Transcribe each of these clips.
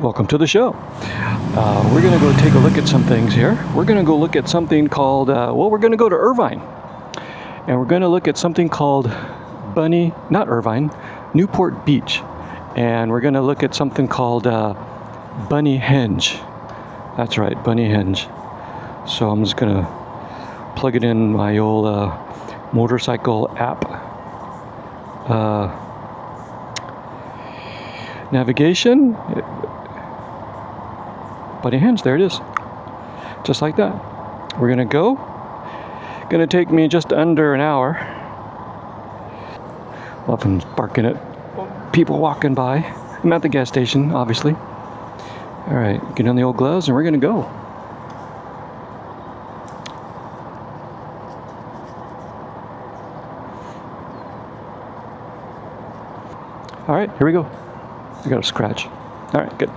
Welcome to the show. We're going to go take a look at some things here. We're going to go look at something called, we're going to go to Irvine. And we're going to look at something called Newport Beach. And we're going to look at something called Bunny Henge. That's right, Bunny Henge. So I'm just going to plug it in my old motorcycle app. Navigation. Bunny Henge, there it is. Just like that. We're going to go. Going to take me just under an hour. Often barking at people walking by. I'm at the gas station, obviously. All right, get on the old gloves and we're going to go. All right, here we go. I got a scratch. All right, good.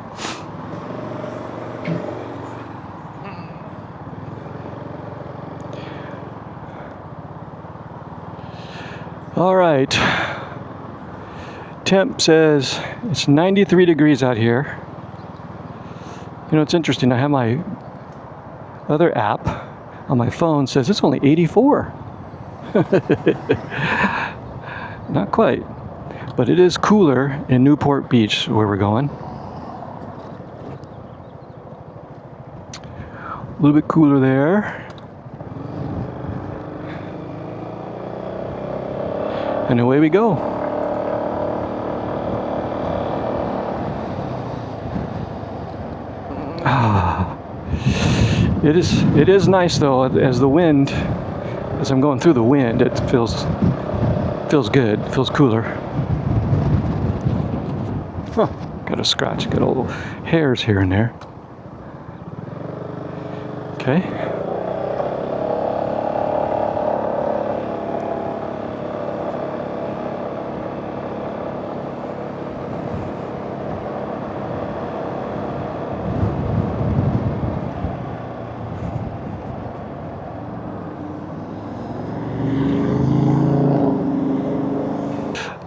All right. Temp says it's 93 degrees out here. You know, it's interesting. I have my other app on my phone says it's only 84. Not quite. But it is cooler in Newport Beach, where we're going. A little bit cooler there. And away we go. It is nice though, as I'm going through the wind, it feels good, feels cooler. Huh, got a scratch, got little hairs here and there. Okay.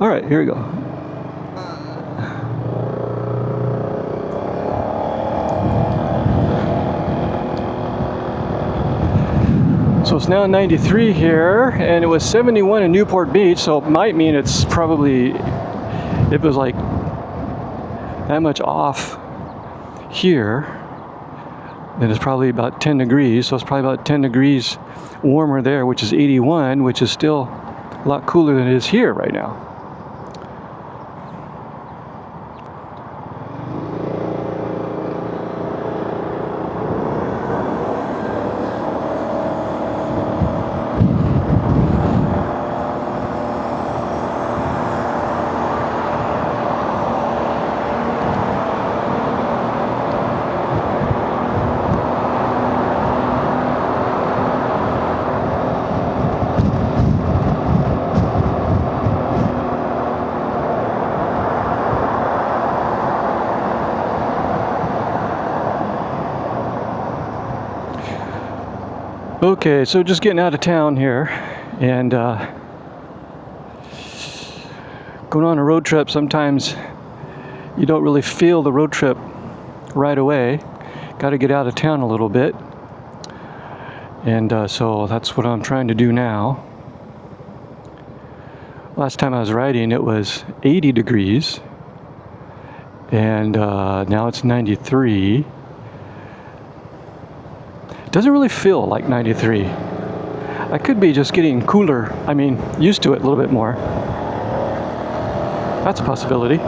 All right, here we go. So it's now 93 here, and it was 71 in Newport Beach, so it might mean it's probably, it was like that much off here, then it's probably about 10 degrees, so it's probably about 10 degrees warmer there, which is 81, which is still a lot cooler than it is here right now. Okay, so just getting out of town here, and going on a road trip, sometimes you don't really feel the road trip right away. Got to get out of town a little bit, and so that's what I'm trying to do now. Last time I was riding, it was 80 degrees, and now it's 93. Doesn't really feel like 93. I could be just getting cooler, used to it a little bit more. That's a possibility.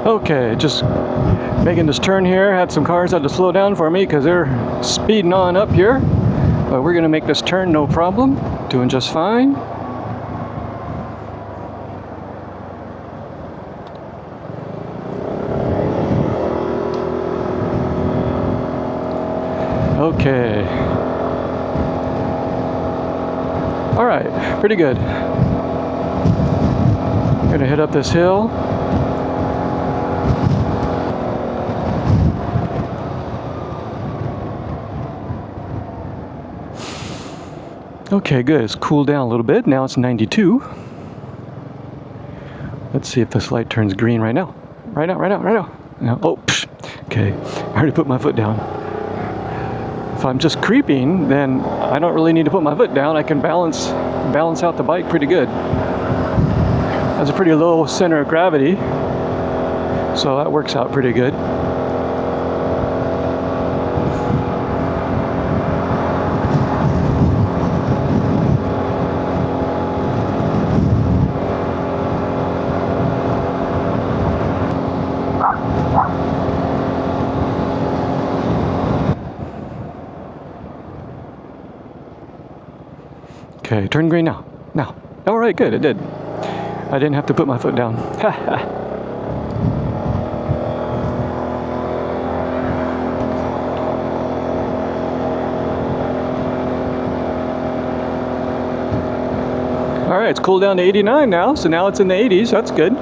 Okay, just making this turn here. Had some cars had to slow down for me because they're speeding on up here. But we're going to make this turn no problem. Doing just fine. Okay. All right, pretty good. Gonna head up this hill. Okay, good. It's cooled down a little bit. Now it's 92. Let's see if this light turns green right now. Right now. No. Oh, psh. Okay. I already put my foot down. If I'm just creeping, then I don't really need to put my foot down. I can balance out the bike pretty good. Has a pretty low center of gravity, so that works out pretty good. Okay, turn green now. Now. All right, good, it did. I didn't have to put my foot down. All right, it's cooled down to 89 now, so now it's in the 80s. That's good.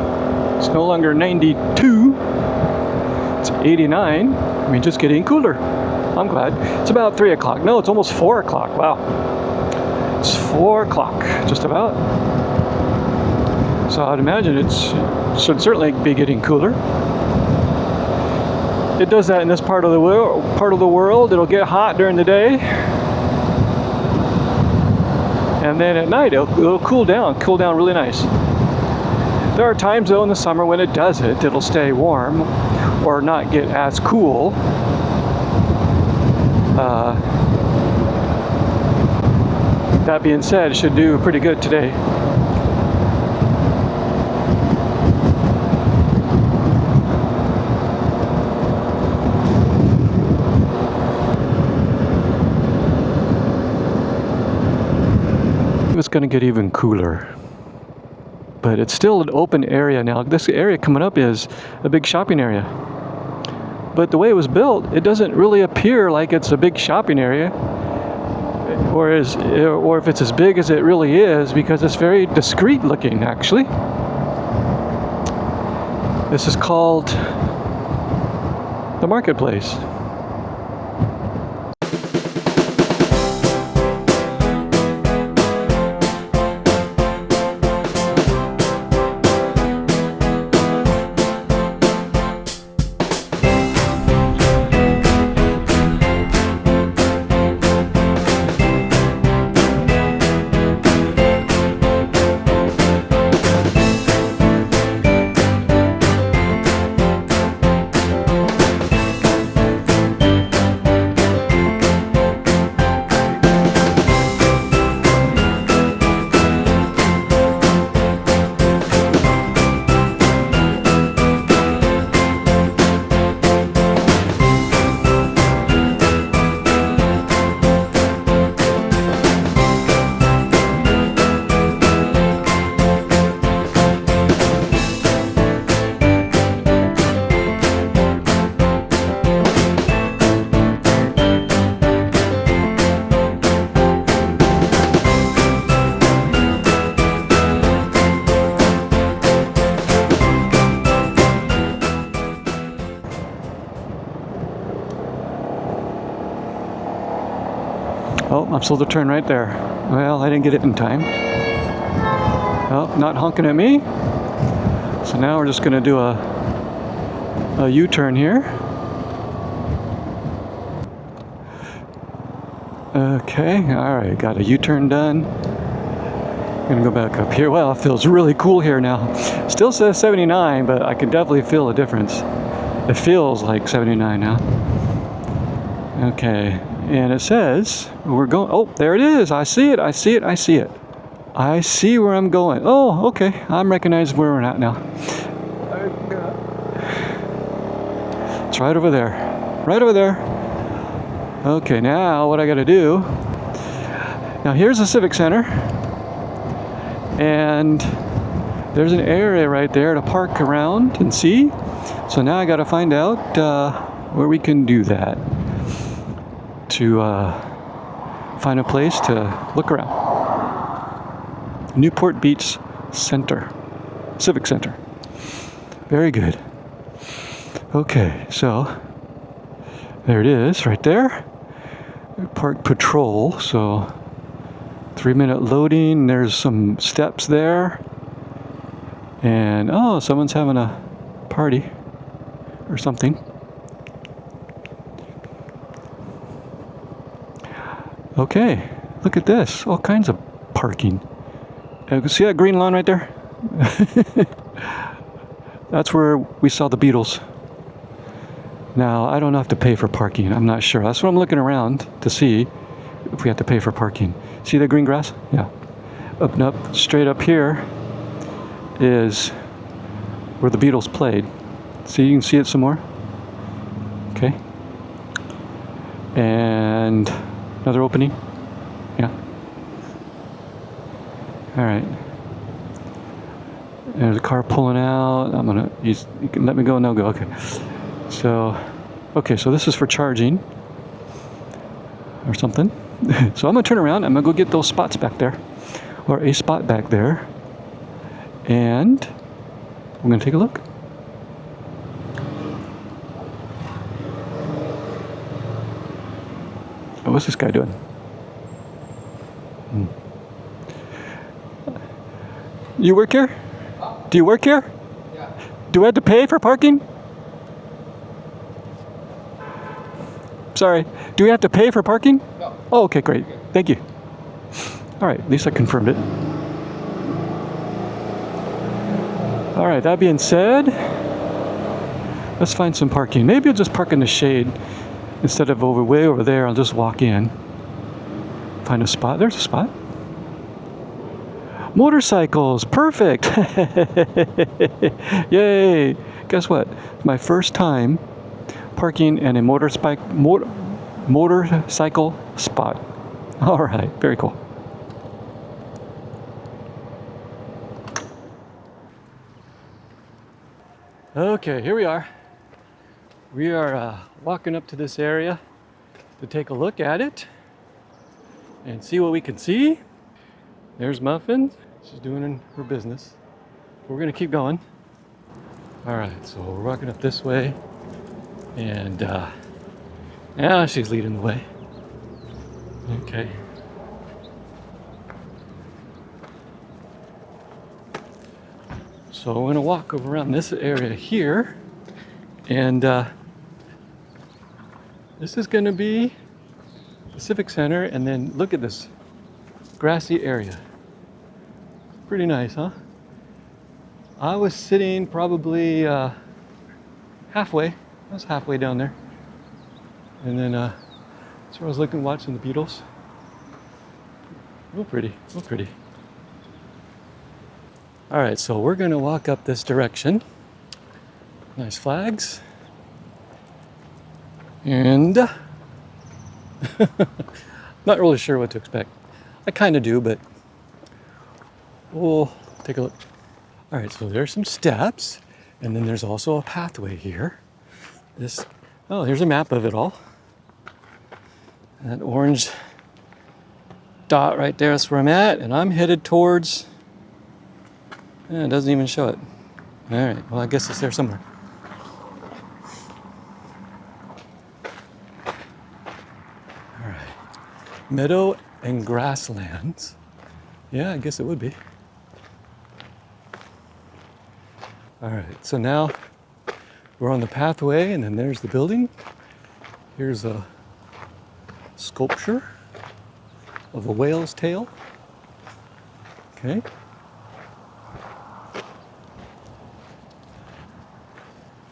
It's no longer 92. It's 89. I mean, just getting cooler. I'm glad. It's about 3 o'clock. No, it's almost 4 o'clock. Wow. It's 4 o'clock, just about. So I'd imagine it should certainly be getting cooler. It does that in this part of the world. It'll get hot during the day, and then at night it'll cool down really nice. There are times though in the summer when it does it, it'll stay warm or not get as cool. That being said, it should do pretty good today. It's going to get even cooler, but it's still an open area now. This area coming up is a big shopping area, but the way it was built, it doesn't really appear like it's a big shopping area, or if it's as big as it really is, because it's very discreet looking actually. This is called the marketplace. Oh, I'm supposed to turn right there. Well, I didn't get it in time. Oh, not honking at me. So now we're just going to do a U-turn here. Okay, all right, got a U-turn done. Gonna go back up here. Well, it feels really cool here now. Still says 79, but I can definitely feel a difference. It feels like 79 now. Okay, and it says we're going. Oh, there it is. I see it. I see it. I see it. I see where I'm going. Oh, okay. I'm recognizing where we're at now. It's right over there. Right over there. Okay, now what I got to do. Now here's the Civic Center. And there's an area right there to park around and see. So now I got to find out where we can do that, to find a place to look around. Newport Beach Center, Civic Center. Very good. Okay, so there it is right there. Park patrol, so 3-minute loading. There's some steps there. And oh, someone's having a party or something. Okay, look at this. All kinds of parking. You can see that green lawn right there? That's where we saw the Beatles. Now, I don't have to pay for parking. I'm not sure. That's what I'm looking around to see if we have to pay for parking. See the green grass? Yeah. Up and up, straight up here is where the Beatles played. See, you can see it some more. Okay. And another opening. Yeah. All right. There's a car pulling out. You can let me go? No, go. Okay. So this is for charging or something. So I'm gonna turn around. I'm gonna go get those spots back there, or a spot back there, and we're gonna take a look. Oh, what's this guy doing? You work here? Do you work here? Yeah. Do I have to pay for parking? Sorry. Do we have to pay for parking? No. Oh, okay, great. Thank you. All right, at least I confirmed it. All right, that being said, let's find some parking. Maybe I'll just park in the shade instead of way over there. I'll just walk in. Find a spot. There's a spot. Motorcycles, perfect. Yay. Guess what? My first time parking in a motorcycle spot. All right, very cool. Okay, here we are. We are walking up to this area to take a look at it and see what we can see. There's Muffin. She's doing her business. We're gonna keep going. All right, so we're walking up this way, and now she's leading the way. Okay. So we're gonna walk over around this area here, and this is gonna be the Civic Center, and then look at this grassy area. Pretty nice, huh? I was sitting probably halfway. I was halfway down there. And then that's where I was looking, watching the Beatles. Real pretty, real pretty. All right, so we're gonna walk up this direction. Nice flags. And not really sure what to expect. I kind of do, but we'll take a look. All right, so there's some steps, and then there's also a pathway here. Oh, here's a map of it all. That orange dot right there, that's where I'm at, and I'm headed towards, it doesn't even show it. All right, well, I guess it's there somewhere. All right, meadow and grasslands. Yeah, I guess it would be. All right, so now we're on the pathway, and then there's the building. Here's a sculpture of a whale's tail. Okay.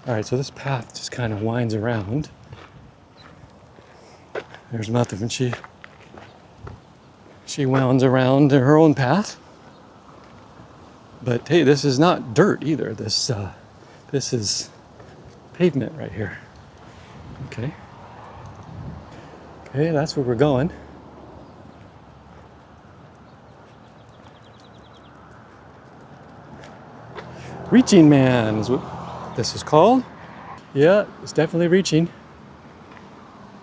All right, so this path just kind of winds around. There's Muffin, and she wounds around her own path. But hey, this is not dirt either. This is pavement right here. Okay. Okay, that's where we're going. Reaching Man is what this is called. Yeah, it's definitely reaching.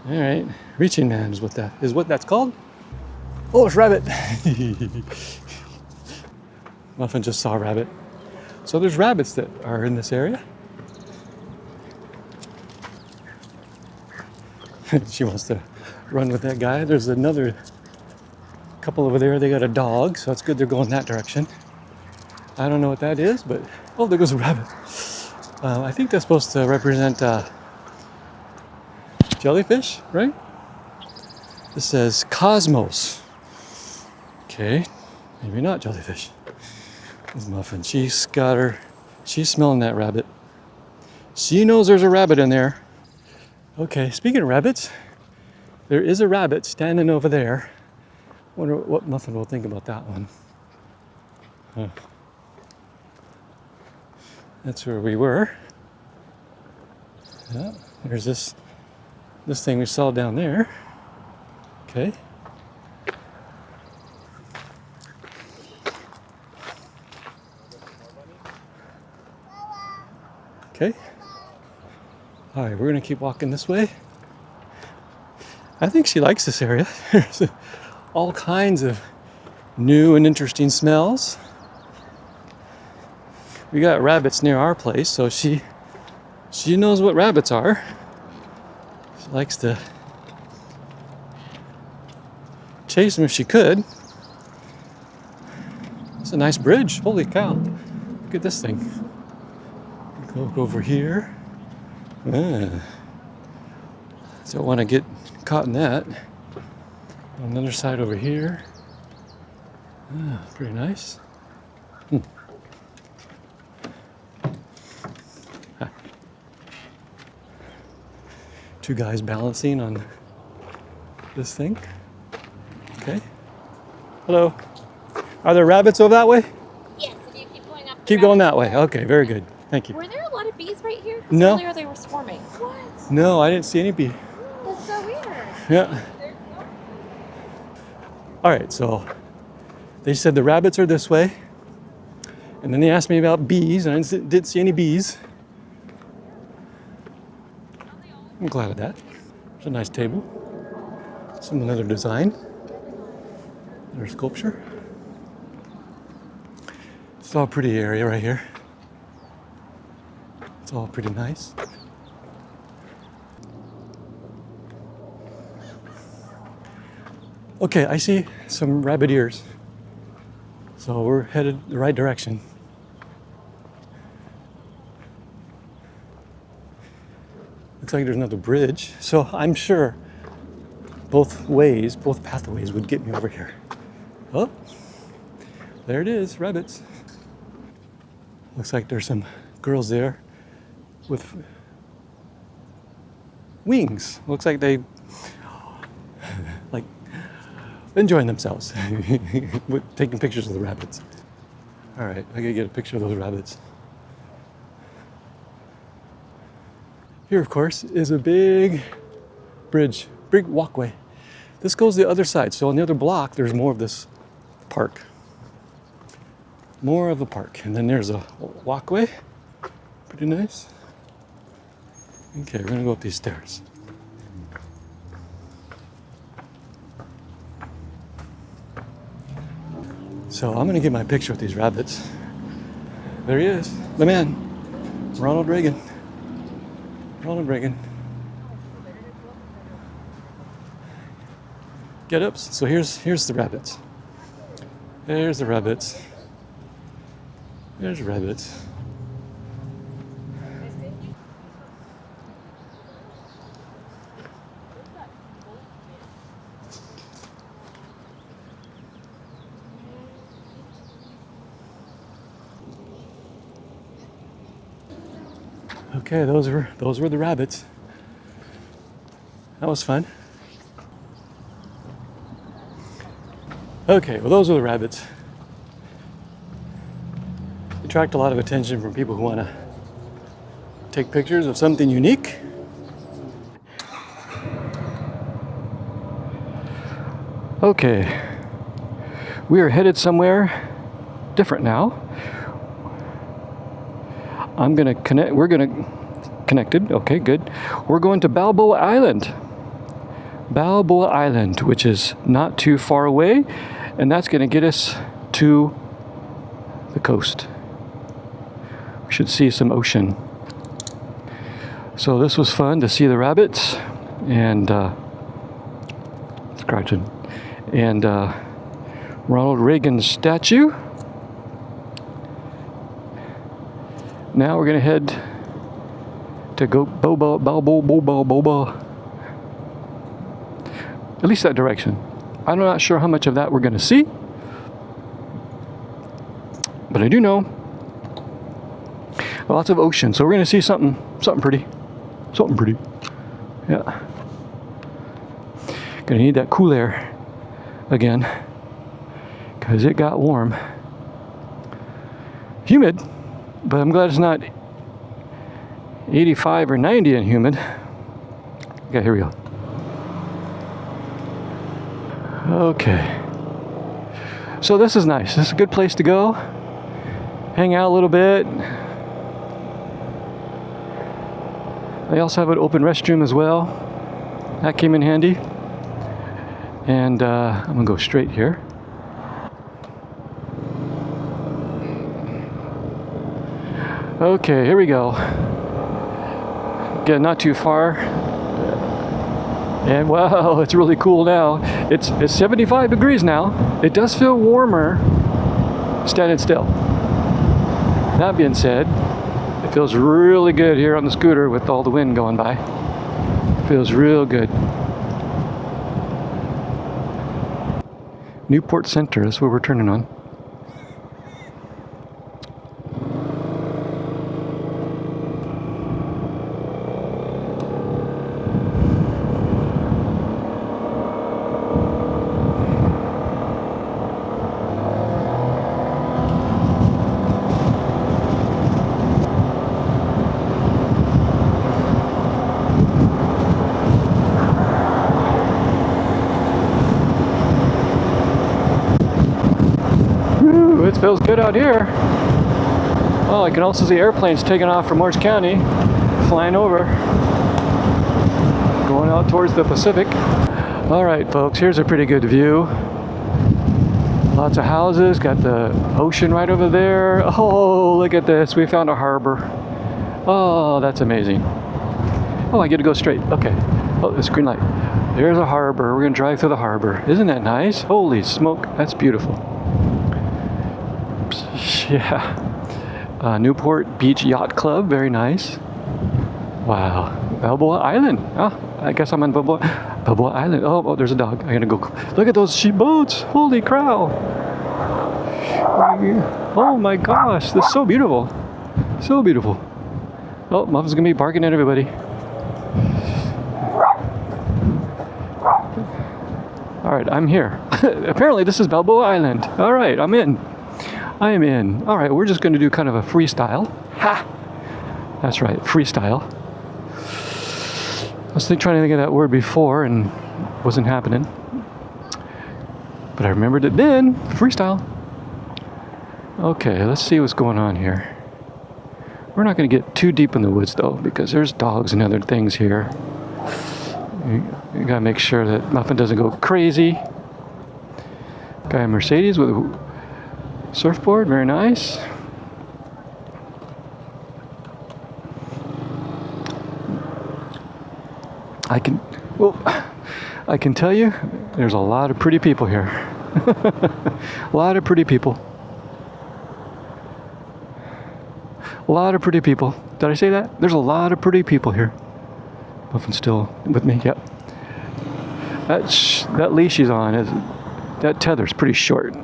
All right, Reaching Man is what that's called. Oh, it's rabbit. Muffin just saw a rabbit. So there's rabbits that are in this area. She wants to run with that guy. There's another Couple over there, they got a dog, so it's good they're going that direction. I don't know what that is, but oh, there goes a rabbit. I think that's supposed to represent jellyfish, right? This says cosmos. Okay, maybe not jellyfish. This muffin, she's smelling that rabbit. She knows there's a rabbit in there. Okay, speaking of rabbits, there is a rabbit standing over there. Wonder what Muffin will think about that one. Huh. That's where we were. Yeah, there's this thing we saw down there. Okay. Okay. All right, we're gonna keep walking this way. I think she likes this area. There's all kinds of new and interesting smells. We got rabbits near our place, so she knows what rabbits are. She likes to chase them if she could. It's a nice bridge. Holy cow. Look at this thing. Go over here. Don't want to get caught in that. On the other side over here. Pretty nice. Two guys balancing on this thing. Okay. Hello. Are there rabbits over that way? Yes, if you keep going up. Keep going that way. Okay, very good. Thank you. Were there a lot of bees right here? 'Cause No. earlier they were swarming. What? No, I didn't see any bee. That's so weird. Yeah. All right, so they said the rabbits are this way. And then they asked me about bees, and I didn't see any bees. I'm glad of that. It's a nice table. Another design. Another sculpture. It's all pretty area right here. It's all pretty nice. Okay, I see some rabbit ears. So we're headed the right direction. Looks like there's another bridge. So I'm sure both pathways would get me over here. Oh, there it is, rabbits. Looks like there's some girls there with wings. Looks like they like enjoying themselves with taking pictures of the rabbits. All right, I gotta get a picture of those rabbits. Here, of course, is a big bridge, big walkway. This goes the other side. So on the other block, there's more of this park. More of a park. And then there's a walkway. Pretty nice. Okay, we're gonna go up these stairs. So I'm gonna get my picture with these rabbits. There he is, the man, Ronald Reagan. Ronald Reagan. Get ups. So here's the rabbits. There's the rabbits. There's rabbits. Okay, those were the rabbits. That was fun. Okay, well those are the rabbits. Attract a lot of attention from people who want to take pictures of something unique. Okay, we are headed somewhere different now. We're gonna connected. Okay, good. We're going to Balboa Island. Balboa Island, which is not too far away, and that's gonna get us to the coast. We should see some ocean. So this was fun to see the rabbits and scratching, and Ronald Reagan statue. Now we're gonna head to go Balboa. At least that direction. I'm not sure how much of that we're gonna see, but I do know lots of ocean. So we're gonna see something pretty. Yeah. Gonna need that cool air again, because it got warm. Humid, but I'm glad it's not 85 or 90 and humid. Okay, here we go. Okay. So this is nice. This is a good place to go. Hang out a little bit. They also have an open restroom as well. That came in handy. And I'm gonna go straight here. Okay, here we go. Again, not too far. And wow, it's really cool now. It's 75 degrees now. It does feel warmer standing still. That being said, it feels really good here on the scooter with all the wind going by. It feels real good. Newport Center is where we're turning on. It feels good out here. Oh, I can also see airplanes taking off from Orange County, flying over, going out towards the Pacific. All right, folks, here's a pretty good view. Lots of houses, got the ocean right over there. Oh, look at this, we found a harbor. Oh, that's amazing. Oh, I get to go straight, okay. Oh, this green light. There's a harbor, we're gonna drive through the harbor. Isn't that nice? Holy smoke, that's beautiful. Yeah. Newport Beach Yacht Club, very nice. Wow. Balboa Island. Oh, I guess I'm on Balboa Island. Oh, there's a dog. I gotta go. Look at those sheep boats. Holy cow. Oh my gosh, this is so beautiful. So beautiful. Oh, Muff's gonna be barking at everybody. All right, I'm here. Apparently this is Balboa Island. All right, I'm in. I am in. All right, we're just going to do kind of a freestyle. Ha! That's right, freestyle. I was trying to think of that word before and wasn't happening. But I remembered it then. Freestyle. Okay, let's see what's going on here. We're not going to get too deep in the woods though, because there's dogs and other things here. You got to make sure that Muffin doesn't go crazy. Got a Mercedes with a surfboard, very nice. I can tell you, there's a lot of pretty people here. A lot of pretty people. A lot of pretty people. Did I say that? There's a lot of pretty people here. Muffin's still with me. Yep. That leash he's on that tether's pretty short.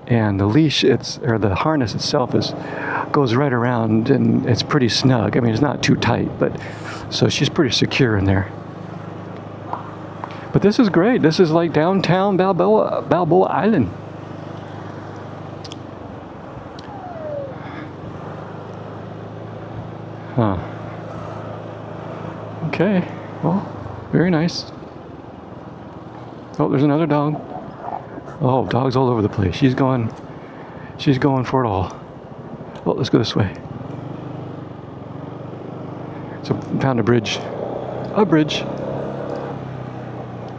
And the leash, or the harness itself goes right around, and it's pretty snug. I mean, it's not too tight, but so she's pretty secure in there. But this is great. This is like downtown Balboa Island. Huh. Okay. Well, very nice. Oh, there's another dog. Oh, dogs all over the place. She's going for it all. Well, let's go this way. So, found a bridge. A bridge.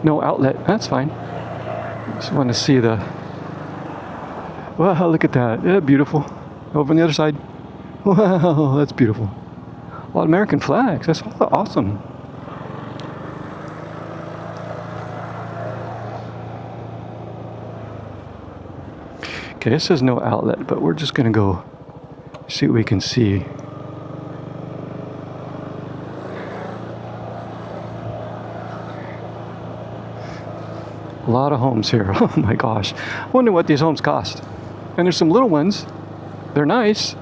No outlet. That's fine. Just want to see the... Wow, look at that. Yeah, beautiful. Over on the other side. Wow, that's beautiful. A lot of American flags. That's awesome. Okay, it says no outlet, but we're just gonna go see what we can see. A lot of homes here. Oh my gosh. I wonder what these homes cost. And there's some little ones. They're nice.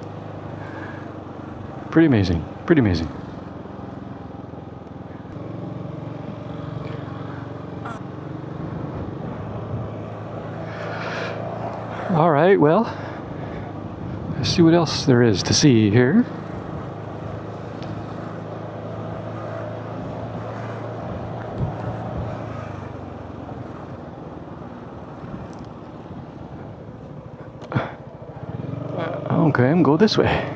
Pretty amazing. Pretty amazing. All right, well, let's see what else there is to see here. Okay, I'm going this way.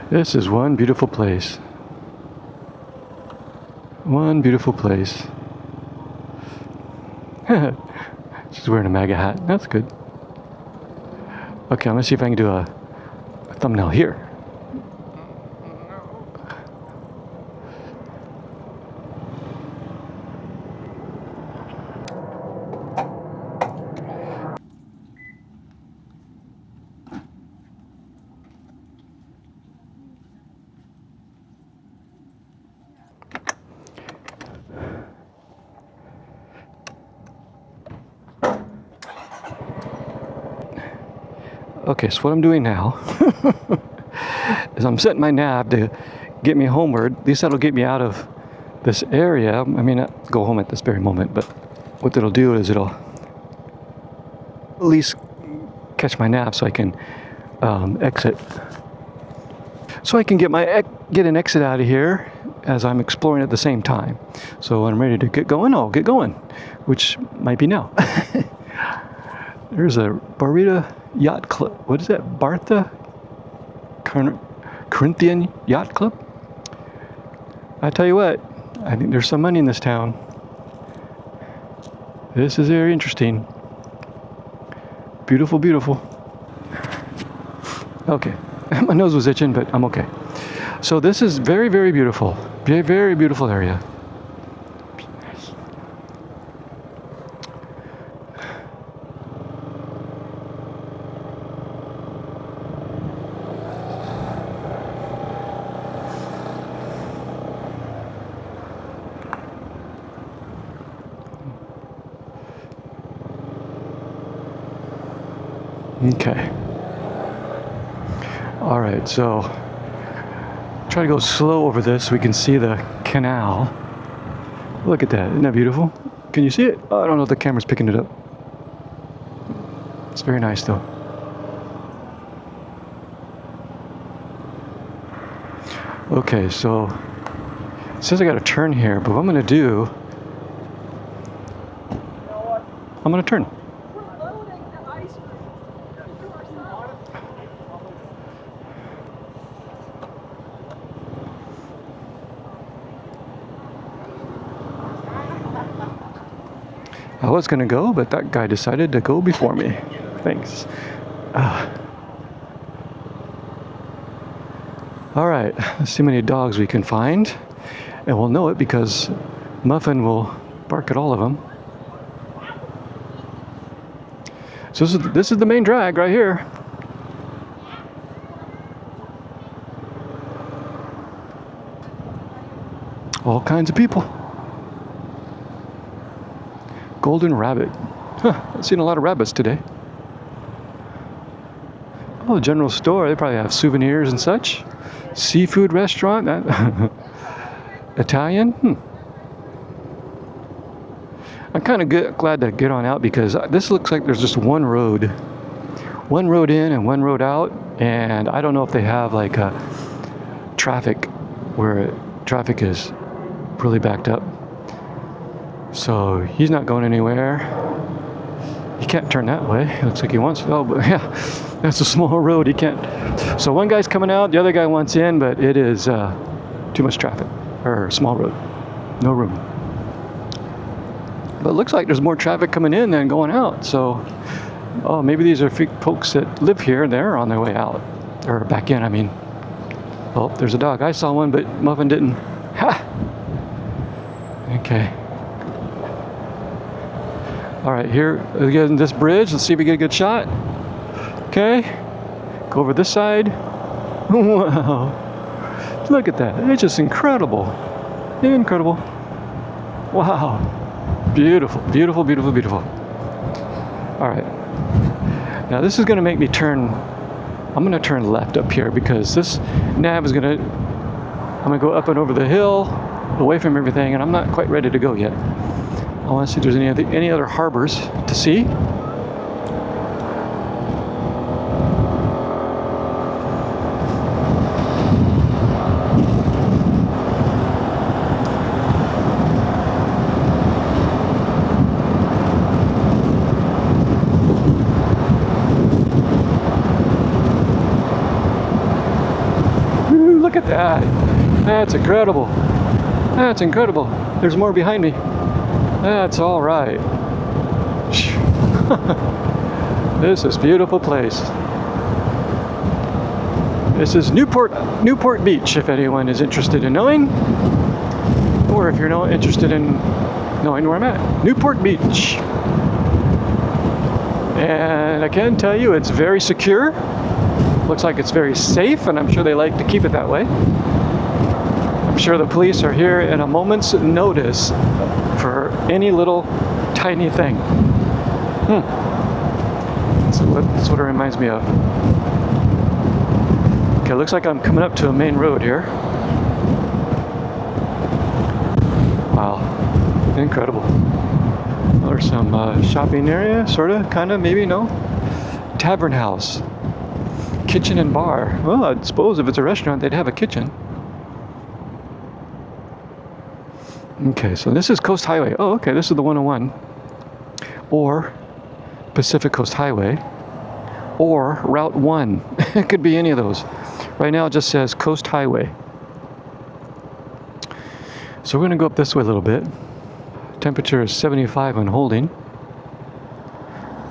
This is one beautiful place. One beautiful place. She's wearing a MAGA hat. That's good. Okay, I'm gonna see if I can do a thumbnail here. Okay, so what I'm doing now is I'm setting my nav to get me homeward. At least that'll get me out of this area. I may not go home at this very moment, but what it'll do is it'll at least catch my nav so I can exit. So I can get an exit out of here as I'm exploring at the same time. So when I'm ready to get going, I'll get going, which might be now. There's a Barita Yacht Club. What is that? Bartha Corinthian Yacht Club? I tell you what, I think there's some money in this town. This is very interesting. Beautiful, beautiful. Okay, my nose was itching, but I'm okay. So this is very, very beautiful. Very, very beautiful area. Okay. All right, so try to go slow over this so we can see the canal. Look at that, isn't that beautiful? Can you see it? Oh, I don't know if the camera's picking it up. It's very nice though. Okay, so it says I got to turn here, but what I'm going to do, I'm going to turn. I was going to go, but that guy decided to go before me. Thanks. All right, let's see how many dogs we can find. And we'll know it because Muffin will bark at all of them. So this is the main drag right here. All kinds of people. Golden rabbit. Huh, I've seen a lot of rabbits today. Oh, general store. They probably have souvenirs and such. Seafood restaurant. Italian. I'm kind of glad to get on out because this looks like there's just one road. One road in and one road out. And I don't know if they have like traffic where traffic is really backed up. So he's not going anywhere. He can't turn that way. It looks like he wants to. Oh, but yeah, that's a small road. He can't. So one guy's coming out, the other guy wants in, but it is too much traffic. Or small road. No room. But it looks like there's more traffic coming in than going out. So, oh, maybe these are folks that live here and they're on their way out. Or back in, I mean. Oh, there's a dog. I saw one, but Muffin didn't. Ha! Okay. All right, here again, this bridge. Let's see if we get a good shot. Okay. Go over this side. Wow. Look at that. It's just incredible. Incredible. Wow. Beautiful, beautiful, beautiful, beautiful. All right. Now this is going to make me turn. I'm going to turn left up here because this nav is going to. I'm going to go up and over the hill, away from everything, and I'm not quite ready to go yet. I want to see if there's any other harbors to see. Look at that. That's incredible. That's incredible. There's more behind me. That's all right. This is a beautiful place. This is Newport Beach, if anyone is interested in knowing. Or if you're not interested in knowing where I'm at. Newport Beach. And I can tell you it's very secure. Looks like it's very safe, and I'm sure they like to keep it that way. I'm sure the police are here at a moment's notice for any little tiny thing. That's what it reminds me of. Okay, looks like I'm coming up to a main road here. Wow, incredible. There's some shopping area, sorta, kinda, maybe, no? Tavern house. Kitchen and bar. Well, I suppose if it's a restaurant, they'd have a kitchen. Okay, so this is Coast Highway. Oh, okay, this is the 101. Or Pacific Coast Highway. Or Route 1. It could be any of those. Right now it just says Coast Highway. So we're going to go up this way a little bit. Temperature is 75 on holding.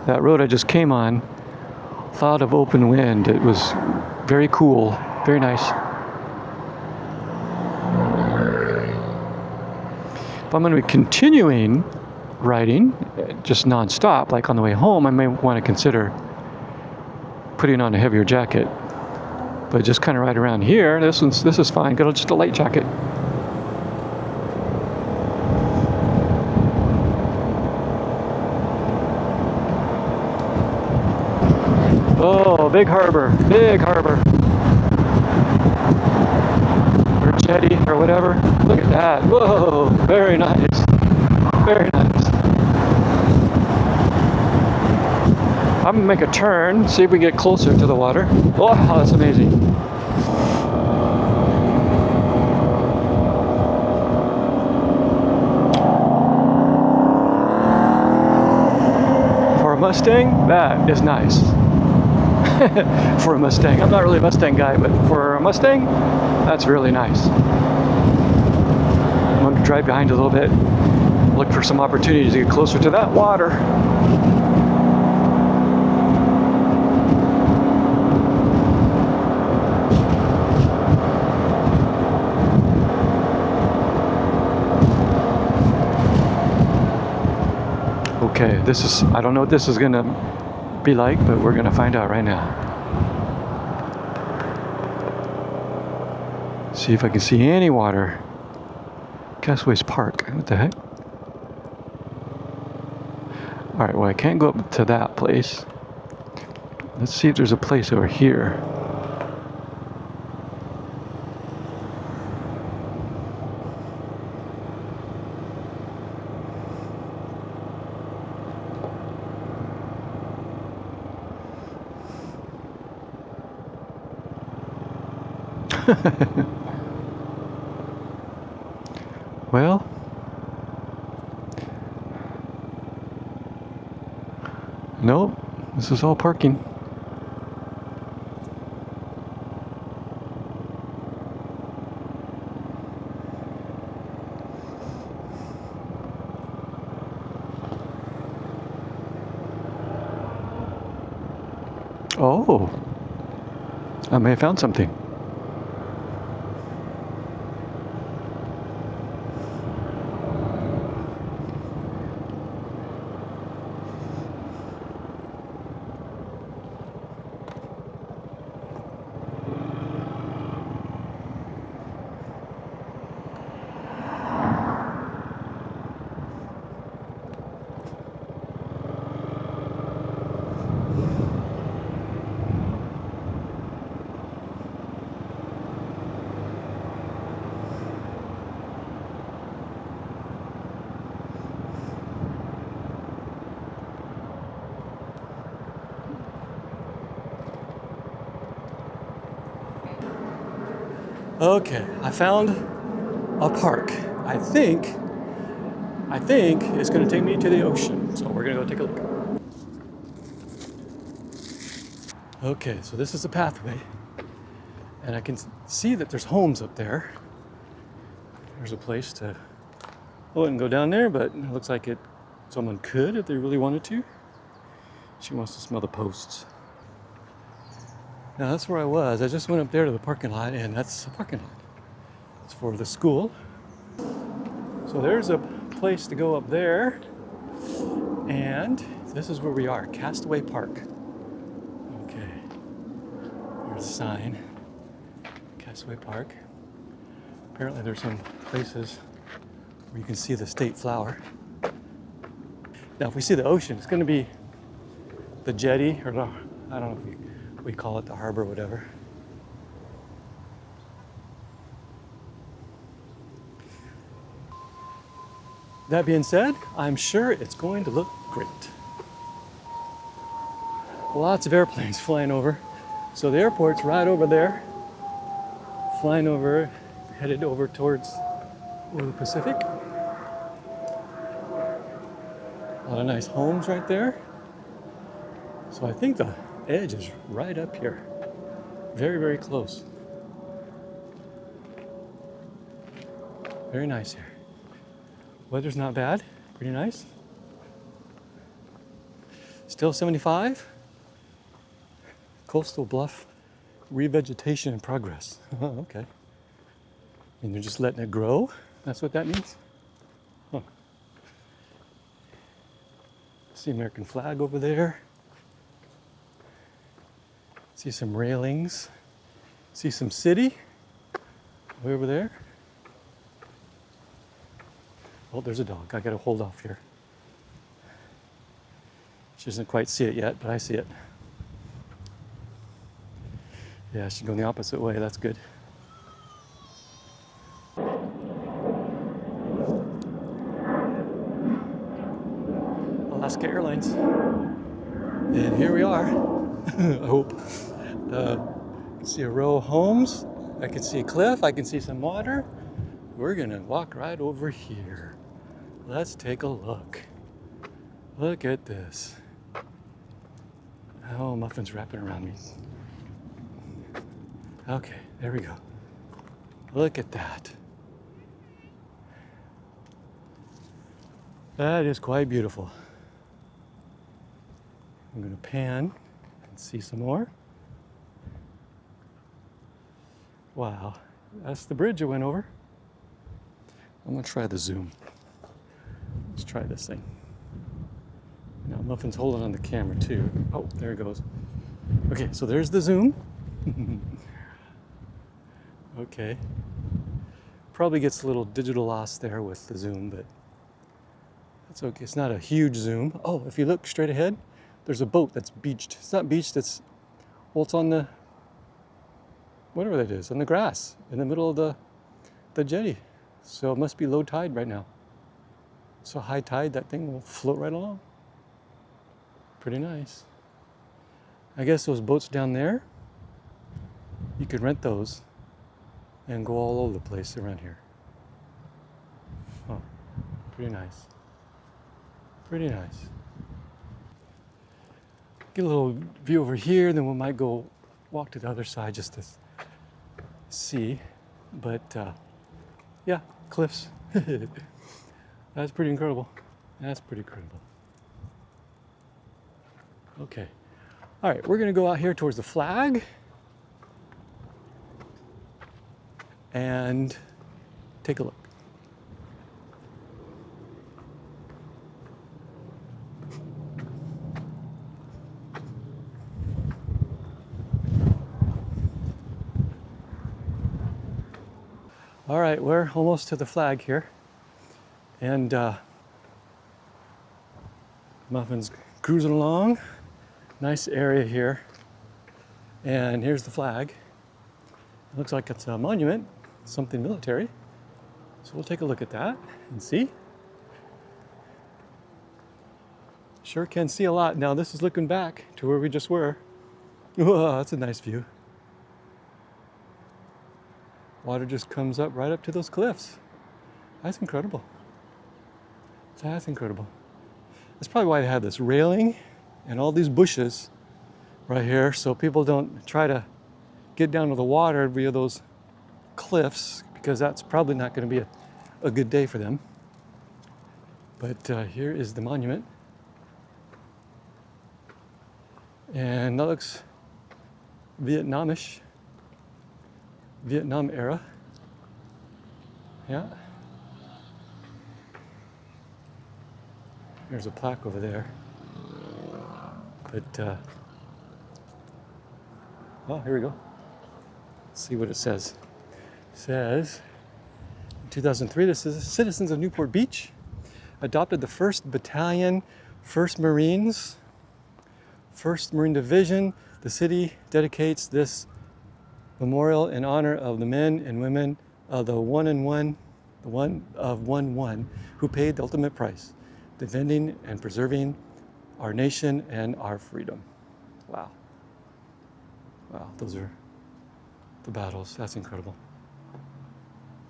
That road I just came on, a lot of open wind. It was very cool, very nice. If I'm going to be continuing riding, just non-stop, like on the way home, I may want to consider putting on a heavier jacket. But just kind of ride around here, this is fine. Got just a light jacket. Oh, big harbor, big harbor. Or jetty, or whatever. Look at that. Whoa, very nice. Very nice. I'm gonna make a turn, see if we get closer to the water. Oh, that's amazing. For a Mustang, that is nice. For a Mustang. I'm not really a Mustang guy, but for a Mustang, that's really nice. I'm going to drive behind a little bit, look for some opportunities to get closer to that water. Okay, I don't know what this is going to be like, but we're gonna find out right now. See if I can see any water. Castaways Park. What the heck? Alright, well I can't go up to that place. Let's see if there's a place over here. Well, nope, this is all parking. Oh, I may have found something. Okay, I found a park. I think it's gonna take me to the ocean. So we're gonna go take a look. Okay, so this is the pathway. And I can see that there's homes up there. There's a place to, I wouldn't go down there, but it looks like someone could if they really wanted to. She wants to smell the posts. Now that's where I was. I just went up there to the parking lot, and that's the parking lot. It's for the school. So there's a place to go up there. And this is where we are, Castaway Park. Okay, there's a sign, Castaway Park. Apparently there's some places where you can see the state flower. Now if we see the ocean, it's gonna be the jetty, or I don't know if we call it the harbor or whatever. That being said, I'm sure it's going to look great. Lots of airplanes flying over. So the airport's right over there, flying over, headed over towards the Pacific. A lot of nice homes right there. So I think the edge is right up here. Very, very close. Very nice here. Weather's not bad, pretty nice. Still 75. Coastal bluff revegetation in progress. Oh, okay. And you're just letting it grow? That's what that means? Huh. See American flag over there. See some railings. See some city way over there. Oh, there's a dog. I gotta hold off here. She doesn't quite see it yet, but I see it. Yeah, she's going the opposite way. That's good. Alaska Airlines. And here we are. I hope. I can see a row of homes. I can see a cliff. I can see some water. We're gonna walk right over here. Let's take a look. Look at this. Oh, muffin's wrapping around me. Okay, there we go. Look at that. That is quite beautiful. I'm gonna pan and see some more. Wow, that's the bridge I went over. I'm gonna try the zoom. Let's try this thing. Now Muffin's holding on the camera too. Oh, there it goes. Okay, so there's the zoom. Okay. Probably gets a little digital loss there with the zoom, but that's okay. It's not a huge zoom. Oh, if you look straight ahead, there's a boat that's beached. It's not beached, it's on the, whatever that is, on the grass in the middle of the jetty. So it must be low tide right now. So high tide, that thing will float right along. Pretty nice. I guess those boats down there, you could rent those and go all over the place around here. Oh, pretty nice. Pretty nice. Get a little view over here, then we might go walk to the other side just to see. But yeah, cliffs. That's pretty incredible. That's pretty incredible. Okay, All right, we're gonna go out here towards the flag and take a look. All right, we're almost to the flag here. And Muffin's cruising along. Nice area here. And here's the flag. It looks like it's a monument, something military. So we'll take a look at that and see. Sure can see a lot. Now this is looking back to where we just were. Whoa, that's a nice view. Water just comes up right up to those cliffs. That's incredible. That's incredible. That's probably why they have this railing and all these bushes right here, so people don't try to get down to the water via those cliffs, because that's probably not going to be a good day for them. But here is the monument. And that looks Vietnamish. Vietnam era. Yeah. There's a plaque over there. But, oh, here we go. Let's see what it says. It says, in 2003, the citizens of Newport Beach adopted the 1st Battalion, 1st Marines, 1st Marine Division. The city dedicates this memorial in honor of the men and women of the one who paid the ultimate price, defending and preserving our nation and our freedom. Wow. Wow, those are the battles. That's incredible.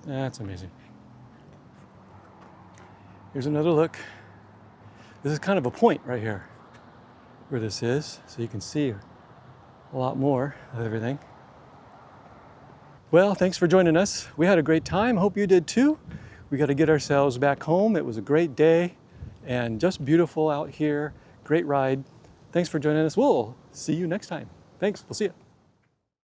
That's amazing. Here's another look. This is kind of a point right here where this is, so you can see a lot more of everything. Well, thanks for joining us. We had a great time. Hope you did too. We got to get ourselves back home. It was a great day and just beautiful out here. Great ride. Thanks for joining us. We'll see you next time. Thanks. We'll see you.